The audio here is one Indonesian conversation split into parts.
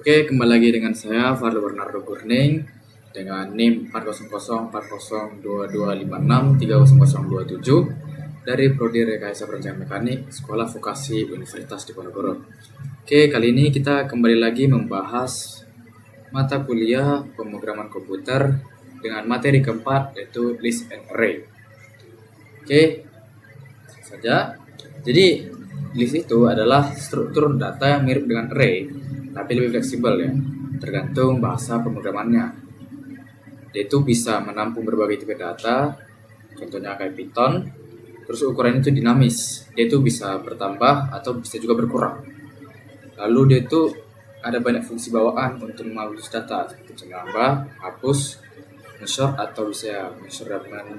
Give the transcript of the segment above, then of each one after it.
Oke, kembali lagi dengan saya Farlo Bernardo Gurning dengan NIM 400402256300027 dari Prodi Rekayasa Perencanaan Mekanik Sekolah Vokasi Universitas Diponegoro. Oke, kali ini kita kembali lagi membahas mata kuliah pemrograman komputer dengan materi keempat yaitu list and array. Oke, saja. Jadi list itu adalah struktur data yang mirip dengan array, tapi lebih fleksibel ya, tergantung bahasa pemrogramannya. Dia itu bisa menampung berbagai tipe data, contohnya kayak Python. Terus ukurannya itu dinamis, dia itu bisa bertambah atau bisa juga berkurang. Lalu dia itu ada banyak fungsi bawaan untuk menghapus data, seperti bisa menambah, hapus, men-sort atau bisa men-sort dengan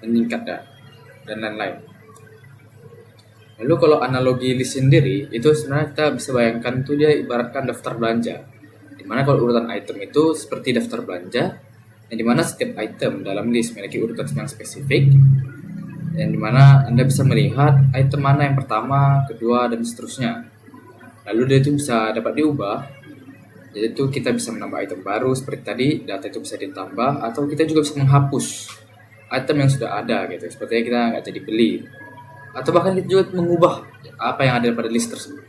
meningkat ya, dan lain-lain. Lalu kalau analogi list sendiri, itu sebenarnya kita bisa bayangkan itu dia ibaratkan daftar belanja. Dimana kalau urutan item itu seperti daftar belanja, yang dimana setiap item dalam list memiliki urutan yang spesifik, yang dimana Anda bisa melihat item mana yang pertama, kedua, dan seterusnya. Lalu dia itu bisa dapat diubah, jadi itu kita bisa menambah item baru seperti tadi, data itu bisa ditambah, atau kita juga bisa menghapus item yang sudah ada gitu, sepertinya kita nggak jadi beli. Atau bahkan kita juga mengubah apa yang ada pada list tersebut.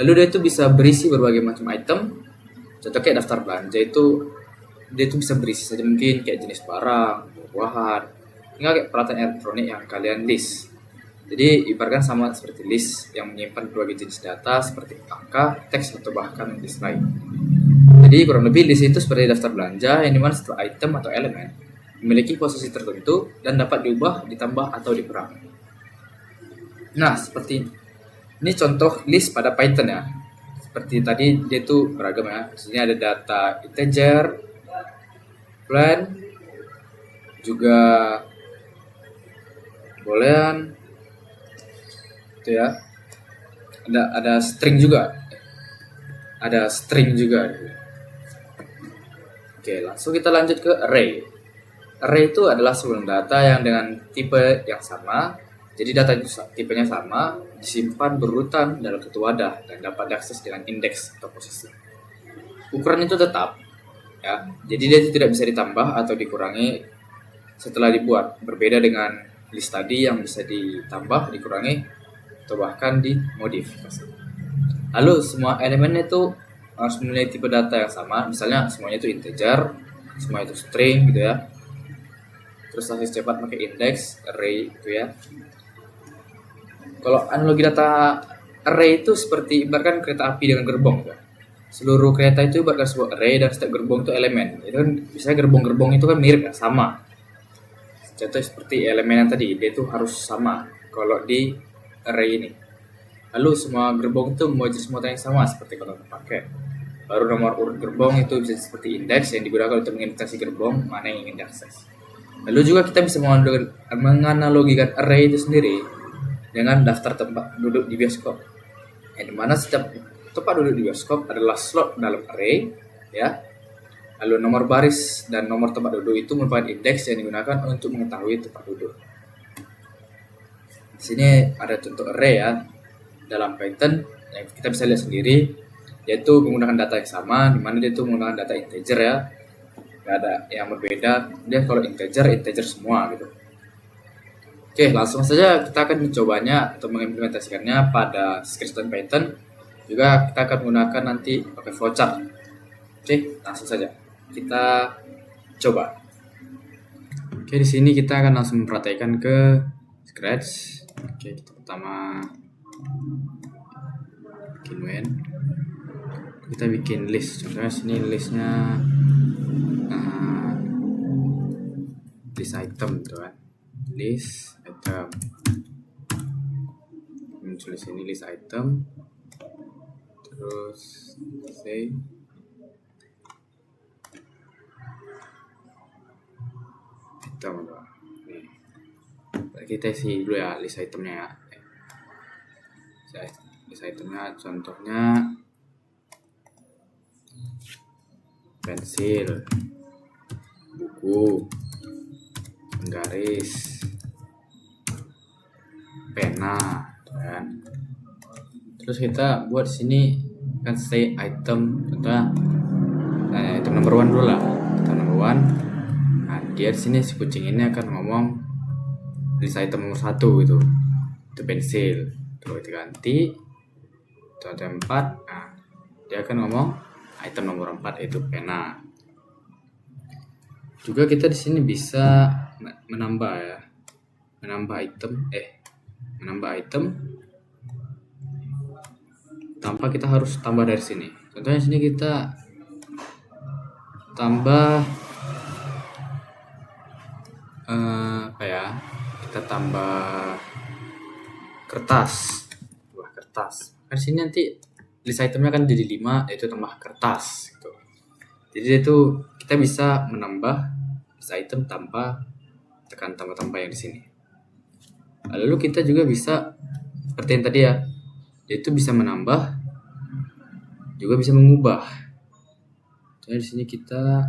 Lalu dia itu bisa berisi berbagai macam item. Contoh kayak daftar belanja itu, dia itu bisa berisi saja mungkin kayak jenis barang, buah-buahan, hingga kayak peralatan elektronik yang kalian list. Jadi ibaratkan sama seperti list yang menyimpan berbagai jenis data seperti angka, teks, atau bahkan list lain. Jadi kurang lebih list itu seperti daftar belanja yang dimana setiap item atau elemen memiliki posisi tertentu dan dapat diubah, ditambah, atau dikurangi. Nah, seperti ini contoh list pada Python ya. Seperti tadi dia tuh beragam ya. Di sini ada data integer, boolean, juga boolean, itu ya. Ada string juga. Ada string juga. Oke, langsung kita lanjut ke array. Array itu adalah sebuah data yang dengan tipe yang sama. Jadi data itu tipenya sama, disimpan berurutan dalam satu wadah dan dapat diakses dengan indeks atau posisi. Ukuran itu tetap, ya. Jadi dia itu tidak bisa ditambah atau dikurangi setelah dibuat. Berbeda dengan list tadi yang bisa ditambah, dikurangi, atau bahkan dimodifikasi. Lalu semua elemennya itu harus memiliki tipe data yang sama. Misalnya semuanya itu integer, semua itu string gitu ya. Terus akses cepat pakai indeks, array gitu ya. Kalau analogi data array itu seperti ibaratkan kereta api dengan gerbong ya. Seluruh kereta itu ibaratkan sebuah array dan setiap gerbong itu elemen. Itu kan biasanya gerbong-gerbong itu kan mirip ya, sama. Contoh seperti elemen yang tadi, dia itu harus sama kalau di array ini. Lalu semua gerbong itu memiliki semua yang sama seperti kalau terpakai. Baru nomor urut gerbong itu bisa seperti indeks yang digunakan untuk mengindeksi gerbong mana yang ingin diakses. Lalu juga kita bisa menganalogikan array itu sendiri dengan daftar tempat duduk di bioskop, yang dimana setiap tempat duduk di bioskop adalah slot dalam array, ya. Lalu nomor baris dan nomor tempat duduk itu merupakan indeks yang digunakan untuk mengetahui tempat duduk. Di sini ada contoh array ya dalam Python yang kita bisa lihat sendiri, yaitu menggunakan data yang sama, dimana dia itu menggunakan data integer ya, nggak ada yang berbeda. Dia kalau integer semua gitu. Oke, langsung saja kita akan mencobanya atau mengimplementasikannya pada script Python. Juga kita akan menggunakan nanti pakai flowchart. Oke, langsung saja kita coba. Oke, di sini kita akan langsung mempraktekkan ke Scratch. Oke, kita pertama bikin when. Kita bikin list. Contohnya sini listnya list item gitu kan. List item, muncul di sini list item, terus say item doang. Nih, kita isi dulu ya list itemnya ya. List itemnya contohnya pensil, buku, garis, pena, kan. Terus kita buat sini kan say item, contohnya item number one dulu lah, item number one. Nah dia di sini si kucing ini akan ngomong list item nomor 1 gitu, itu pensil. Terus kita ganti item 4. Nah dia akan ngomong item nomor 4 itu pena. Juga kita di sini bisa menambah ya, menambah item tanpa kita harus tambah dari sini. Contohnya sini kita tambah kita tambah kertas. Kan sini nanti list itemnya kan jadi 5, yaitu tambah kertas gitu. Jadi itu kita bisa menambah list item tanpa tekan tambah-tambah yang di sini. Lalu kita juga bisa seperti yang tadi ya, yaitu bisa menambah juga bisa mengubah. Jadi di sini kita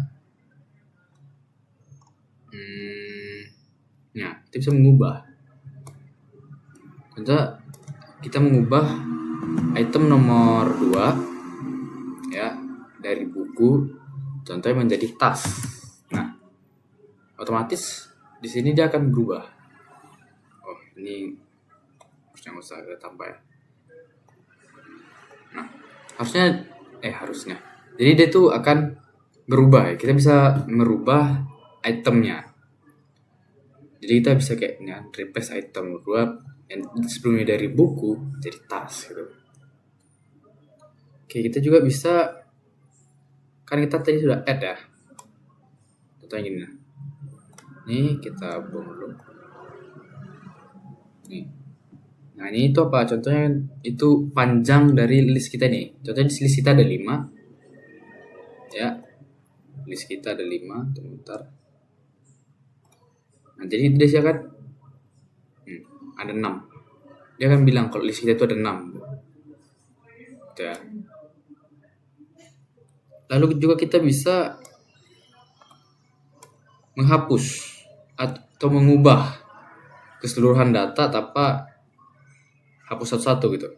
kita bisa mengubah. Contoh kita mengubah item nomor 2 ya dari buku contohnya menjadi tas. Nah, otomatis di sini dia akan berubah. Oh, ini harusnya nggak usah kita tambah ya. Nah, harusnya. Jadi dia tuh akan berubah ya. Kita bisa merubah itemnya. Jadi kita bisa kayak replace item nomor 2 yang sebelumnya dari buku jadi tas gitu. Oke, kita juga bisa, kan kita tadi sudah add ya. Contohnya gini. Nih kita buang dulu. Nih. Nah ini itu apa? Contohnya itu panjang dari list kita nih. Contohnya di list kita ada 5. Ya. List kita ada 5. Bentar. Nah jadi dia akan ada 6. Dia akan bilang kalau list kita itu ada 6. Gitu ya. Lalu juga kita bisa menghapus atau mengubah keseluruhan data tanpa hapus satu-satu gitu.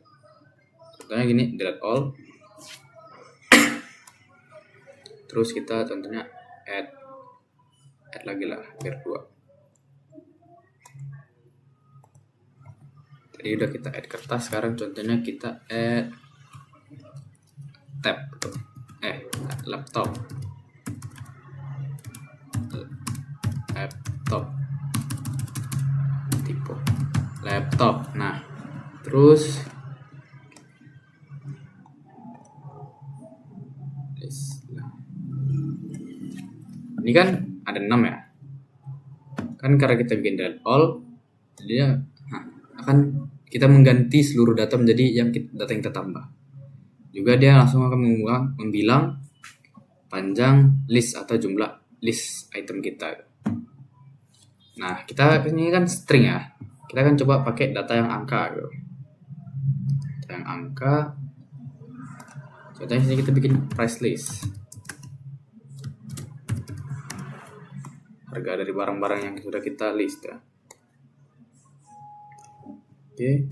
Contohnya gini, delete all. Terus kita contohnya add lagi lah biar 2. Tadi udah kita add kertas, sekarang contohnya kita add tab gitu. Laptop tipe laptop. Nah terus ini kan ada 6 ya, kan karena kita bikin delete all dia akan kita mengganti seluruh data menjadi data yang kita tambah. Juga dia langsung akan membilang panjang list atau jumlah list item kita. Nah, kita ini kan string ya. Kita akan coba pakai data yang angka gitu. Data yang angka. Contohnya sini kita bikin price list. Harga dari barang-barang yang sudah kita list ya. Oke.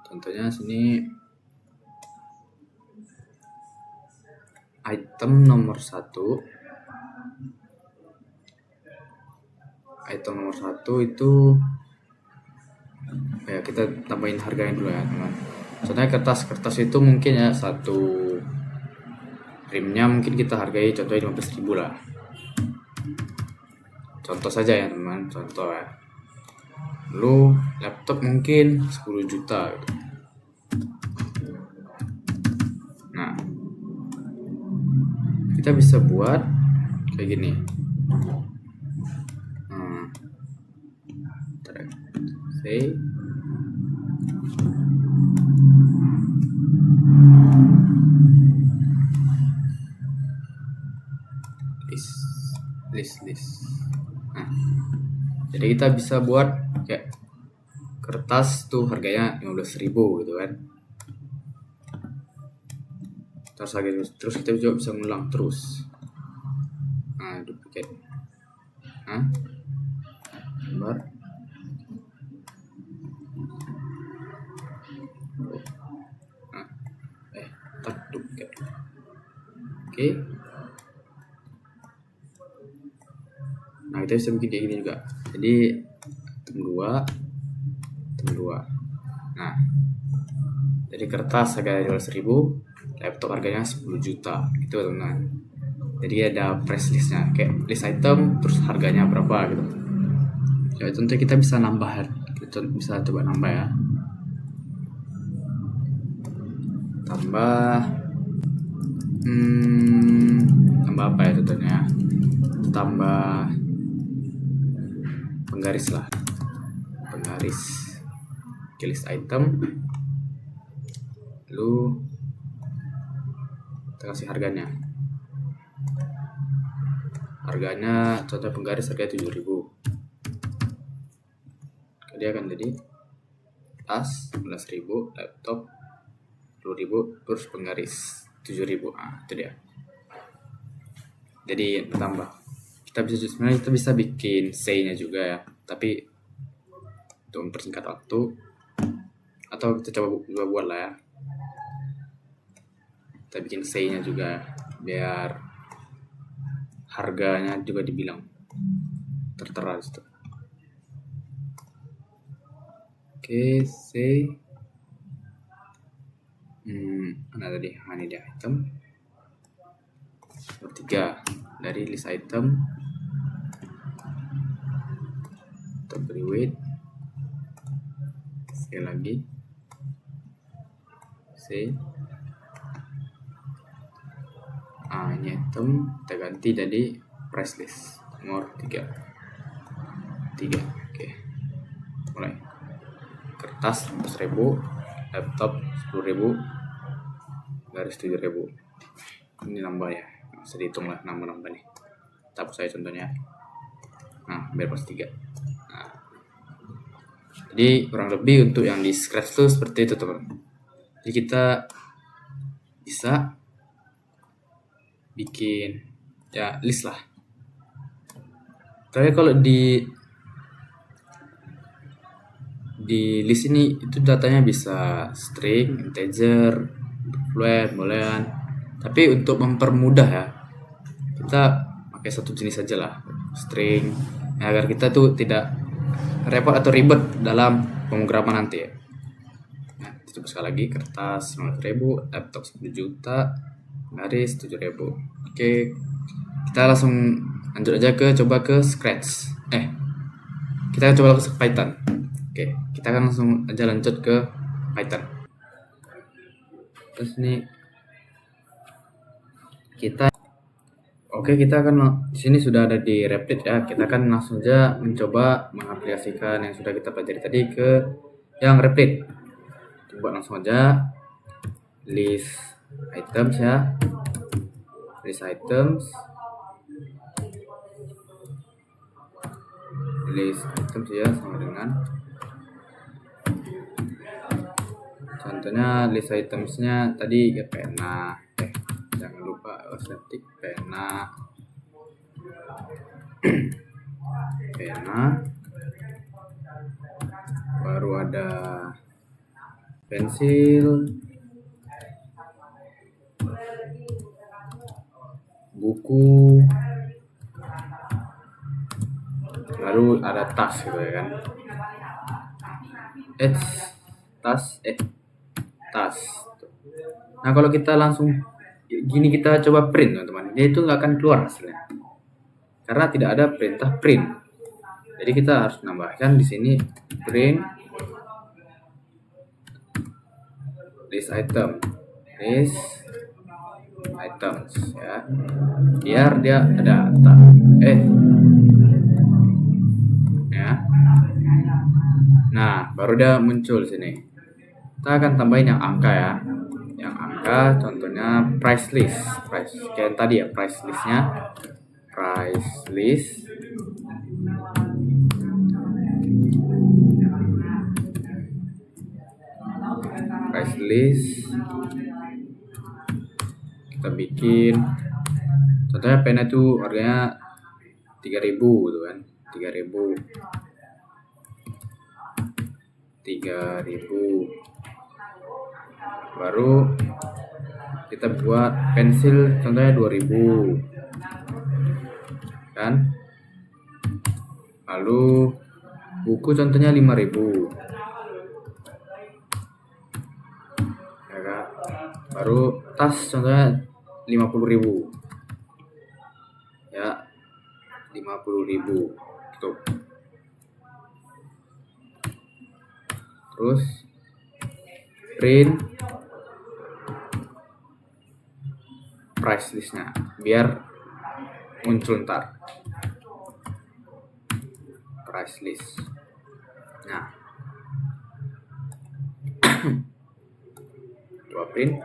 Contohnya sini item nomor 1. Item nomor 1 itu ya kita tambahin harganya dulu ya teman. Contohnya kertas itu mungkin ya satu rimnya mungkin kita hargai contohnya 15.000 lah. Contoh saja ya teman, contoh ya. Lalu laptop mungkin 10 juta gitu. Nah, kita bisa buat kayak gini. Say list. Nah, jadi kita bisa buat kayak kertas tuh harganya 15.000 gitu kan. Terus kita juga bisa ngulang terus. Nah, duplicate. Gambar. Oke. Nah, kita bisa bikin kayak gini juga. Jadi item 2. Nah, jadi kertas harganya 200.000, laptop harganya 10 juta gitu teman-teman. Jadi ada price listnya, kayak list item terus harganya berapa gitu. Ya tentu kita bisa nambah, kita bisa coba nambah ya. Tambah apa ya contohnya? Tambah penggaris lah, penggaris ke list item, lalu kita kasih harganya contoh penggaris harga 7.000. Dia akan jadi tas 11.000, laptop 10.000, terus penggaris 7.000. Nah, itu dia. Jadi bertambah. Sebenarnya kita bisa bikin say-nya juga ya, tapi untuk mempersingkat waktu, atau kita coba buat lah ya. Kita bikin say-nya juga biar harganya juga dibilang tertera di situ. Oke, say mana tadi? Ini dia item nomor 3 dari list item. Kita beri weight sekali lagi, say ini item kita ganti jadi price list nomor 3. Oke, mulai. Kertas 100.000, laptop 10.000, garis 7.000. Ini nambah ya, bisa dihitung lah nambah nih. Tapi saya contohnya, nah biar pas 3. Nah, jadi kurang lebih untuk yang di Scratch tuh seperti itu teman. Jadi kita bisa bikin ya list lah. Tapi kalau di list ini itu datanya bisa string, integer, float, boolean. Tapi untuk mempermudah ya, kita pakai satu jenis saja lah, string, ya, agar kita tuh tidak repot atau ribet dalam pemrograman nanti ya. Nah, coba sekali lagi, kertas 15.000, laptop 10 juta, garis 7.000. Oke, kita langsung lanjut aja coba ke Scratch. Kita coba ke Python. Oke, kita akan langsung aja lanjut ke Python. Terus nih kita akan di sini sudah ada di Replit ya. Kita akan langsung aja mencoba mengaplikasikan yang sudah kita pelajari tadi ke yang Replit. Coba langsung aja list items ya. List items ya, sama dengan contohnya list itemsnya tadi ya pena, jangan lupa estetik pena baru ada pensil, buku, baru ada tas gitu ya kan. Tas. Nah, kalau kita langsung gini kita coba print teman-teman, dia itu nggak akan keluar hasilnya karena tidak ada perintah print. Jadi kita harus nambahkan di sini print list items ya, biar dia ada ya. Nah, baru dia muncul sini. Kita akan tambahin yang angka ya. Yang angka contohnya price list. Kayak tadi ya, price listnya. Price list. Kita bikin contohnya pena itu harganya 3.000 gitu kan. 3.000 baru kita buat pensil contohnya 2000 kan, lalu buku contohnya 5000 ya kan, baru tas contohnya 50.000 ya, 50.000 gitu. Terus print price listnya biar muncul ntar price list. Nah, coba print.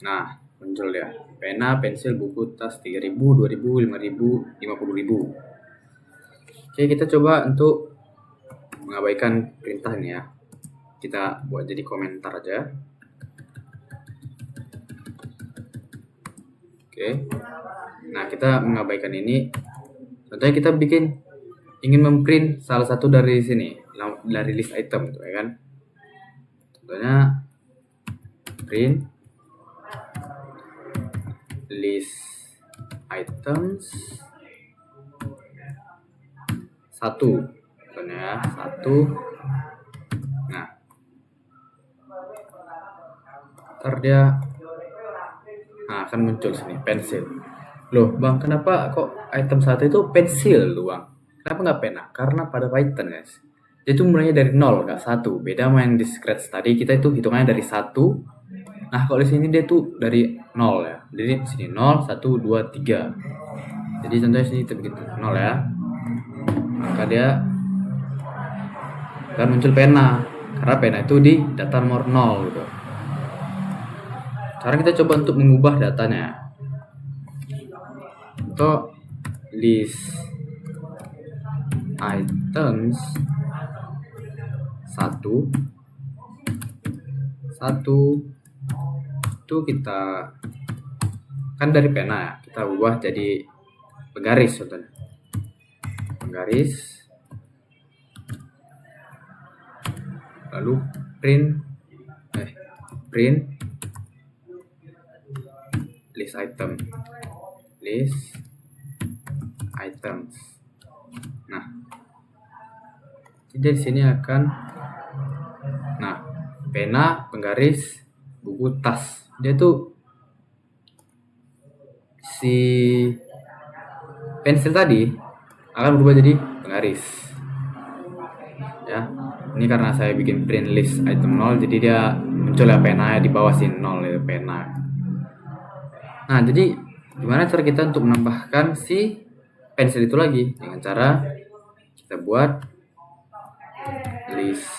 Nah, muncul ya. Pena, pensil, buku, tas 3.000, 2.000, 5.000, 50.000. Oke, kita coba untuk mengabaikan perintah ini ya. Kita buat jadi komentar aja. Oke. Nah, kita mengabaikan ini. Contohnya kita ingin memprint salah satu dari sini, dari list item, ya kan? Contohnya print list items 1, contohnya 1. Nah, ntar dia akan muncul sini pensil. Loh bang, kenapa kok item 1 itu pensil tuh bang? Kenapa nggak pena? Karena pada Python guys, dia itu mulainya dari 0 nggak 1. Beda sama yang di Scratch tadi, kita itu hitungannya dari 1. Nah kalau di sini dia tuh dari 0 ya. Jadi di sini 0, 1, 2, 3. Jadi contohnya sini itu begitu 0 ya. Maka dia akan muncul pena, karena pena itu di data nomor 0 gitu. Sekarang kita coba untuk mengubah datanya. Untuk list items 1 itu kita kan dari pena ya, kita ubah jadi penggaris contohnya. Penggaris, lalu print list items. Nah, jadi di sini akan pena, penggaris, buku, tas. Dia tuh si pensil tadi akan berubah jadi penggaris. Ya, ini karena saya bikin print list item 0, jadi dia muncul ya pena di bawah sini 0 ya pena. Nah, jadi gimana cara kita untuk menambahkan si pensil itu lagi? Dengan cara kita buat list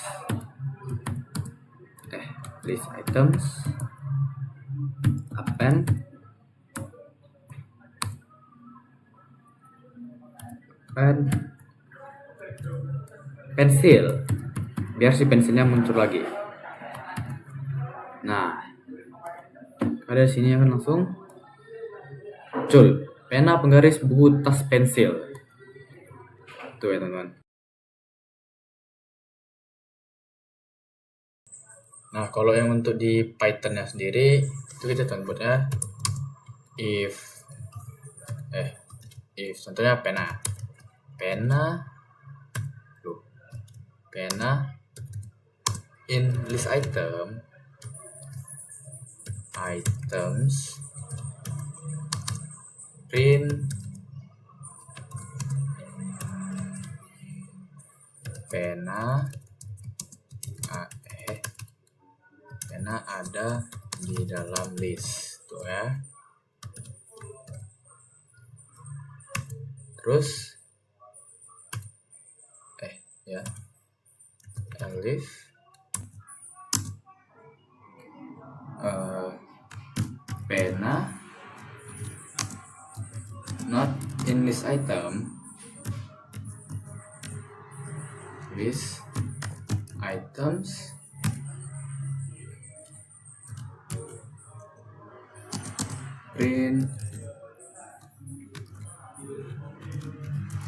items append pensil, biar si pensilnya muncul lagi. Nah, pada sini akan langsung muncul pena, penggaris, buku, tas, pensil. Tuh ya teman-teman. Nah, kalau yang untuk di Python-nya sendiri itu kita contohnya if contohnya pena in list items print pena ada di dalam list tuh ya. Terus elif pena not in list item list items print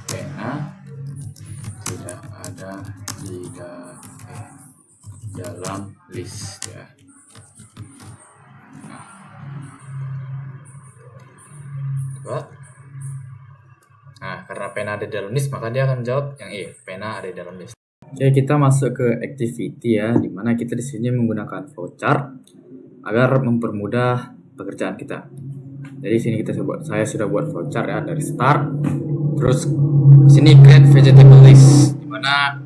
pena tidak ada di dalam list ya. pena ada di dalam list, maka dia akan jawab yang E, pena ada di dalam list. Oke, kita masuk ke activity ya, dimana kita di sini menggunakan flowchart agar mempermudah pekerjaan kita. Jadi sini saya sudah buat flowchart ya dari start. Terus sini create vegetable list, dimana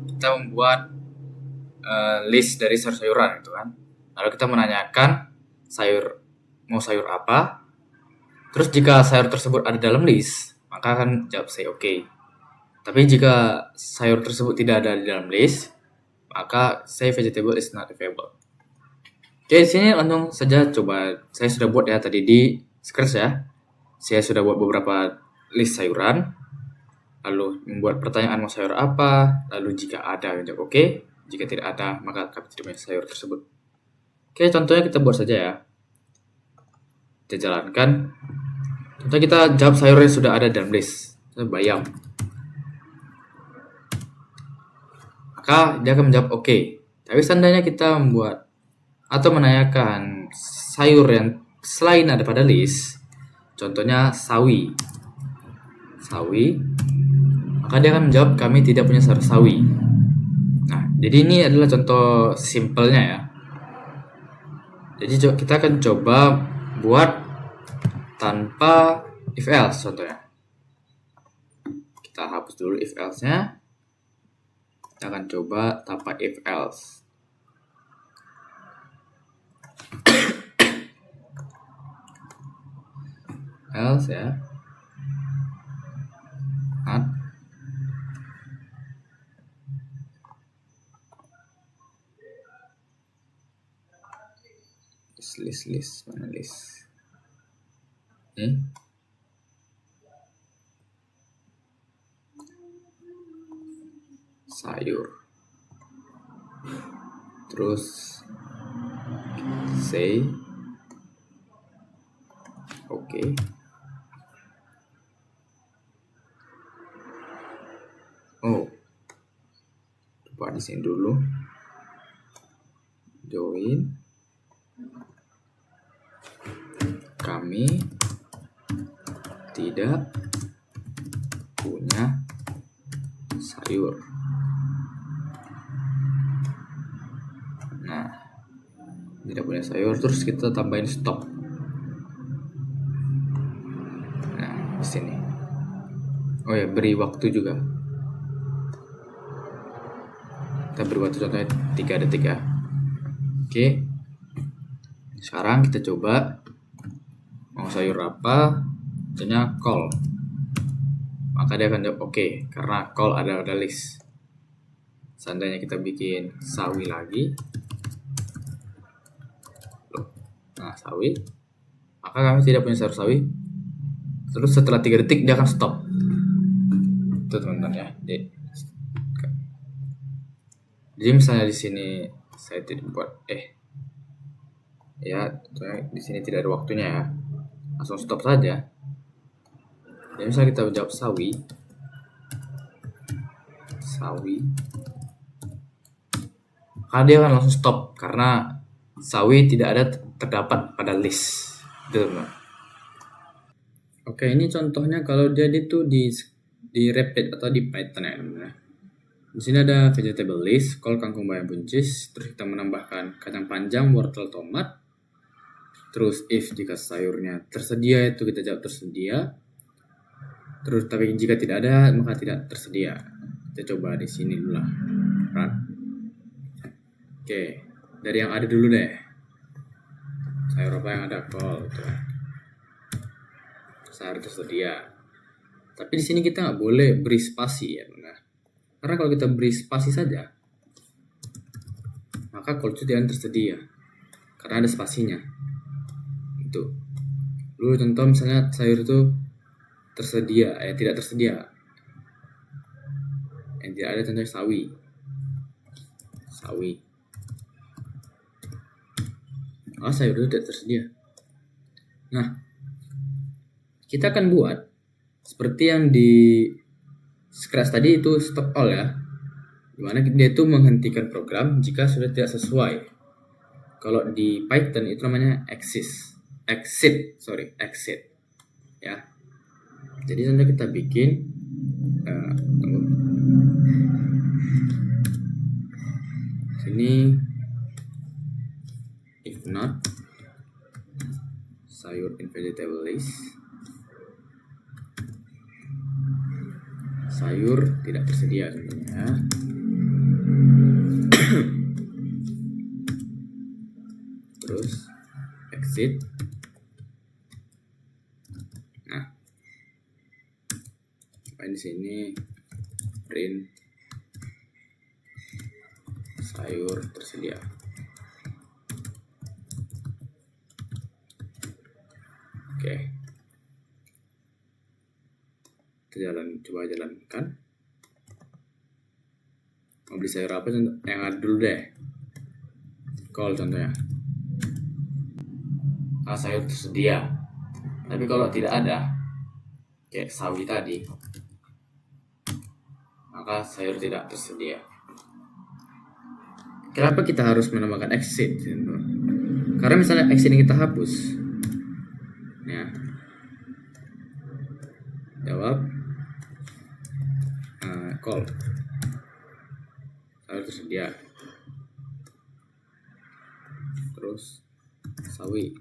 kita membuat list dari sayur-sayuran gitu kan. Lalu kita menanyakan mau sayur apa. Terus jika sayur tersebut ada dalam list, maka akan jawab say okay. Tapi jika sayur tersebut tidak ada di dalam list, maka say vegetable is not available. Oke, di sini langsung saja coba. Saya sudah buat ya tadi di Scratch ya. Saya sudah buat beberapa list sayuran. Lalu membuat pertanyaan mau sayur apa. Lalu jika ada, jawab oke. Jika tidak ada, maka kami tidak punya sayur tersebut. Oke, contohnya kita buat saja ya. Kita jalankan. Contoh kita jawab sayur yang sudah ada dalam list. Bayam. Maka dia akan menjawab oke. Tapi seandainya kita membuat atau menanyakan sayur yang selain ada pada list, contohnya sawi, maka dia akan menjawab kami tidak punya sayur sawi. Nah, jadi ini adalah contoh simpelnya ya. Jadi kita akan coba buat tanpa if else contohnya. Kita hapus dulu if else-nya. Kita akan coba tanpa if else. Else ya. Not. List mana list? Sayur. Terus say okay. Oh, coba di sini dulu. Join. Kami tidak punya sayur. Nah, tidak punya sayur, terus kita tambahin stop. Nah, di sini. Oh ya, beri waktu juga. Kita beri waktu contohnya 3 detik ya. Oke. Sekarang kita coba mau sayur apa, contohnya kol. Maka dia akan jawab oke, karena kol ada list. Seandainya kita bikin sawi lagi, nah sawi, maka kami tidak punya sayur sawi. Terus setelah 3 detik dia akan stop. Itu teman-teman ya. Jadi misalnya di sini saya tidak buat ya, di sini tidak ada waktunya ya. Langsung stop saja. Jadi misalnya kita jawab sawi, maka dia akan langsung stop karena sawi tidak ada terdapat pada list. Oke, ini contohnya kalau dia itu di Rapid atau di Python ya. Di sini ada vegetable list, kol, kangkung, bayam, buncis. Terus kita menambahkan kacang panjang, wortel, tomat. Terus if jika sayurnya tersedia itu kita jawab tersedia. Terus tapi jika tidak ada maka tidak tersedia. Kita coba di sini dulu lah. Run. Oke, dari yang ada dulu deh. Sayur apa yang ada? Kol, gitu. Sayur tersedia. Tapi di sini kita nggak boleh beri spasi ya, benar. Karena kalau kita beri spasi saja, maka kol itu tidak tersedia karena ada spasinya. Itu. Lalu contoh misalnya sayur itu tersedia, tidak tersedia. Yang tidak ada contohnya sawi. Sayur itu tidak tersedia. Nah, kita akan buat seperti yang di Scratch tadi itu stop all ya. Dimana dia itu menghentikan program jika sudah tidak sesuai. Kalau di Python itu namanya exit ya. Jadi nanti kita bikin Tunggu. Sini if not sayur in vegetable list, sayur tidak tersedia contohnya. Terus exit. Nah, di sini print sayur tersedia. Oke. Kita coba jalankan. Mau beli sayur apa? Yang ada dulu deh. Kol contohnya. Sayur tersedia. Tapi kalau tidak ada, kayak sawi tadi, maka sayur tidak tersedia. Kenapa kita harus menambahkan exit? Karena misalnya exit ini kita hapus, ya, jawab call sayur tersedia, terus sawi.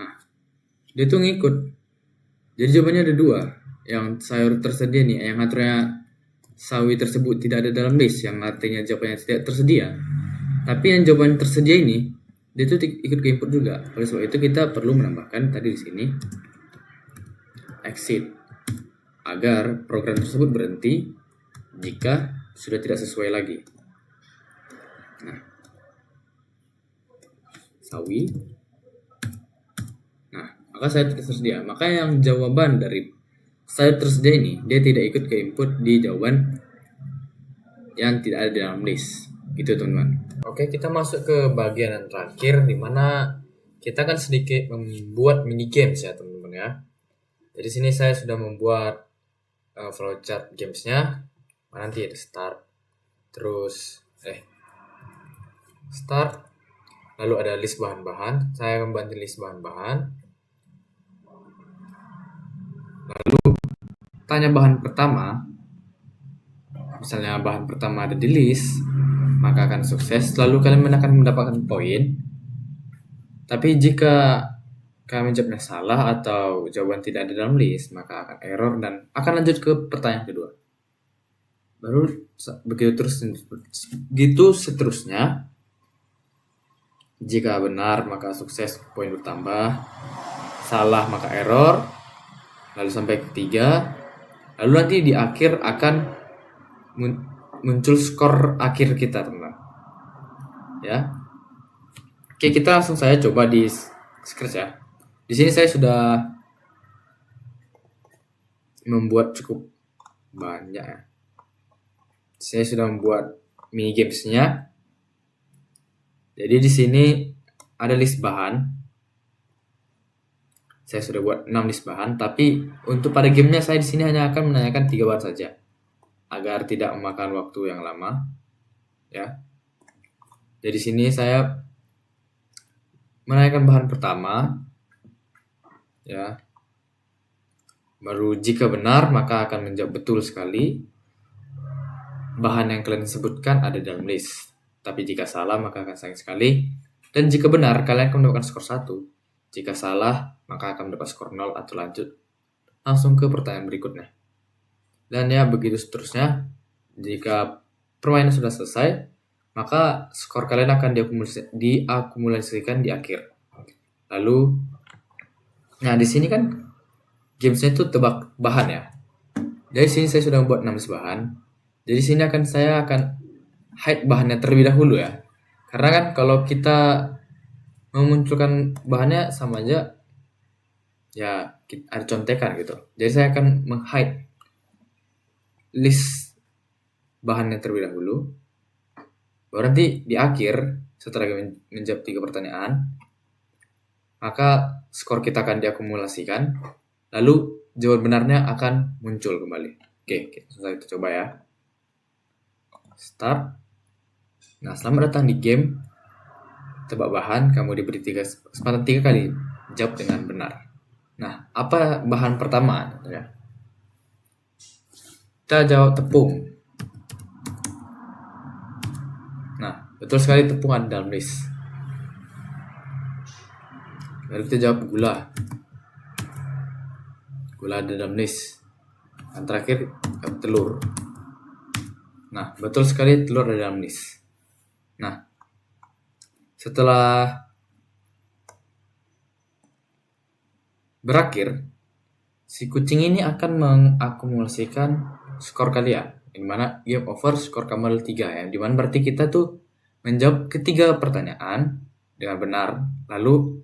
Nah, dia tuh ngikut. Jadi jawabannya ada dua. Yang sayur tersedia nih, yang aturnya sawi tersebut tidak ada dalam list, yang artinya jawabannya tidak tersedia. Tapi yang jawaban tersedia ini, dia tuh ikut ke input juga. Oleh sebab itu kita perlu menambahkan tadi di sini exit agar program tersebut berhenti jika sudah tidak sesuai lagi. Nah, sawi. Nah, maka sayur tidak tersedia. Maka yang jawaban dari sayur tersedia ini, dia tidak ikut ke input di jawaban yang tidak ada di dalam list. Gitu teman-teman. Oke, kita masuk ke bagian yang terakhir, di mana kita akan sedikit membuat mini games ya teman-teman ya. Jadi sini saya sudah membuat flowchart gamesnya. Nanti ada start, terus start, lalu ada list bahan-bahan. Saya akan bantu list bahan-bahan. Lalu tanya bahan pertama. Misalnya bahan pertama ada di list, maka akan sukses. Lalu kalian akan mendapatkan poin. Tapi jika kalian jawabnya salah atau jawaban tidak ada dalam list, maka akan error dan akan lanjut ke pertanyaan kedua. Baru begitu seterusnya. Jika benar maka sukses, poin bertambah. Salah maka error. Lalu sampai ketiga. Lalu nanti di akhir akan muncul skor akhir kita teman-teman. Ya. Oke, kita langsung saya coba di Scratch ya. Di sini saya sudah membuat cukup banyak ya. Saya sudah membuat mini gamesnya. Jadi di sini ada list bahan. Saya sudah buat 6 list bahan, tapi untuk pada gamenya saya di sini hanya akan menanyakan 3 bahan saja agar tidak memakan waktu yang lama. Ya. Jadi sini saya menanyakan bahan pertama. Ya. Baru jika benar maka akan menjawab betul sekali. Bahan yang kalian sebutkan ada dalam list. Tapi jika salah maka akan sayang sekali. Dan jika benar kalian akan mendapatkan skor 1. Jika salah maka akan mendapat skor 0 atau lanjut langsung ke pertanyaan berikutnya. Dan ya begitu seterusnya. Jika permainan sudah selesai, maka skor kalian akan diakumulasikan di akhir. Lalu, nah di sini kan gamesnya itu tebak bahan ya. Dari sini saya sudah membuat 6 bahan. Jadi sini saya akan hide bahannya terlebih dahulu ya. Karena kan kalau kita memunculkan bahannya sama aja ya ada contekan gitu. Jadi saya akan meng-hide list bahannya terlebih dahulu. Baru nanti di akhir setelah menjawab 3 pertanyaan, maka skor kita akan diakumulasikan. Lalu jawaban benarnya akan muncul kembali. Oke, kita coba ya. Start. Nah, selamat datang di game tebak bahan. Kamu diberi kesempatan 3 kali jawab dengan benar. Nah, apa bahan pertama? Ya. Kita jawab tepung. Nah, betul sekali tepung ada dalam list. Lalu kita jawab gula. Gula ada dalam list. Yang terakhir telur. Nah, betul sekali telur ada dalam list. Nah, setelah berakhir, si kucing ini akan mengakumulasikan skor kalian. Di mana game over skor kamu adalah 3 ya. Di mana berarti kita tuh menjawab ketiga pertanyaan dengan benar. Lalu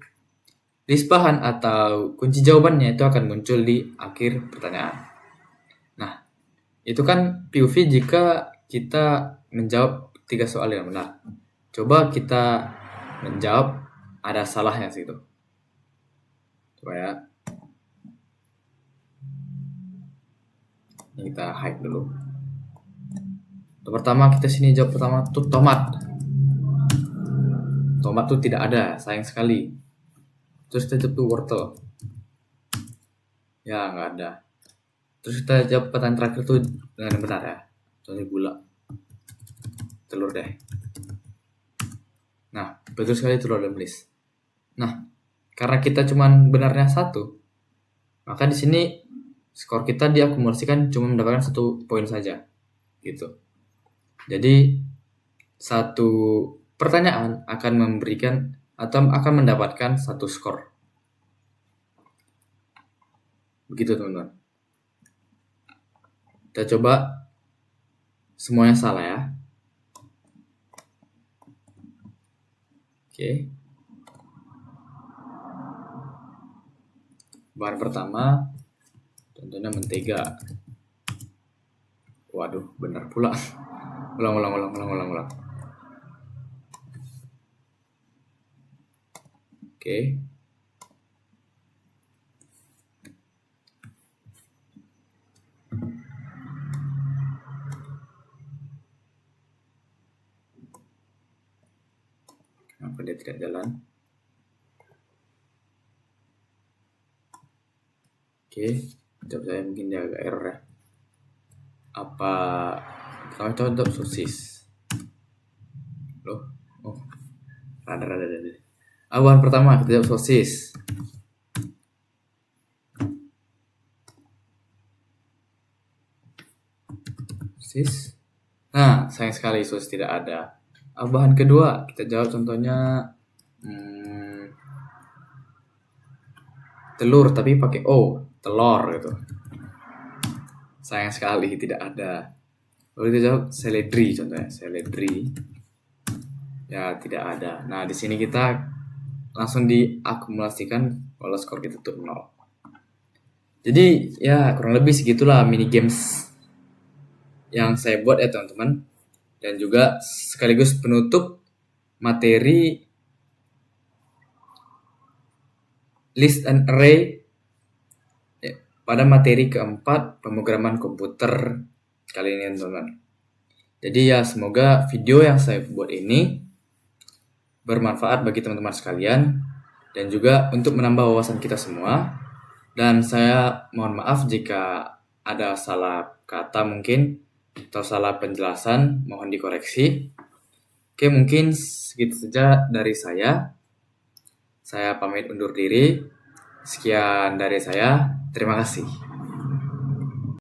list bahan atau kunci jawabannya itu akan muncul di akhir pertanyaan. Nah, itu kan POV jika kita menjawab 3 soal yang benar. Coba kita menjawab ada salahnya situ. Coba ya. Ini kita hide dulu. Pertama kita sini jawab pertama tuh tomat. Tomat tuh tidak ada, sayang sekali. Terus kita jawab tuh wortel. Ya nggak ada. Terus kita jawab pertanyaan terakhir tuh dengan benar ya. Contohnya gula. Telur deh. Nah, betul sekali telur dalam list. Nah, karena kita cuman benarnya 1, maka di sini skor kita diakumulasikan cuma mendapatkan 1 poin saja. Gitu. Jadi, 1 pertanyaan akan memberikan atau akan mendapatkan 1 skor. Begitu teman-teman. Kita coba semuanya salah ya. Oke. Bahan pertama contohnya mentega. Waduh, benar pula. Ulang. Oke. Kenapa dia tidak jalan? Oke, jawab saya mungkin dia agak error ya. Apa pertama kita jawab sosis. Loh, oh, rada. Bahan pertama kita jawab sosis. Sosis. Nah, sayang sekali sosis tidak ada. Bahan kedua kita jawab contohnya telur tapi pakai O, telur gitu. Sayang sekali tidak ada. Lalu kita jawab seledri contohnya, seledri. Ya, tidak ada. Nah, di sini kita langsung diakumulasikan kalau skor kita tuh 0. Jadi, ya kurang lebih segitulah mini games yang saya buat ya teman-teman. Dan juga sekaligus penutup materi list and array pada materi keempat pemrograman komputer kali ini teman-teman. Jadi ya semoga video yang saya buat ini bermanfaat bagi teman-teman sekalian dan juga untuk menambah wawasan kita semua. Dan saya mohon maaf jika ada salah kata mungkin atau salah penjelasan, mohon dikoreksi. Oke, mungkin segitu saja dari saya. Saya pamit undur diri. Sekian dari saya. Terima kasih.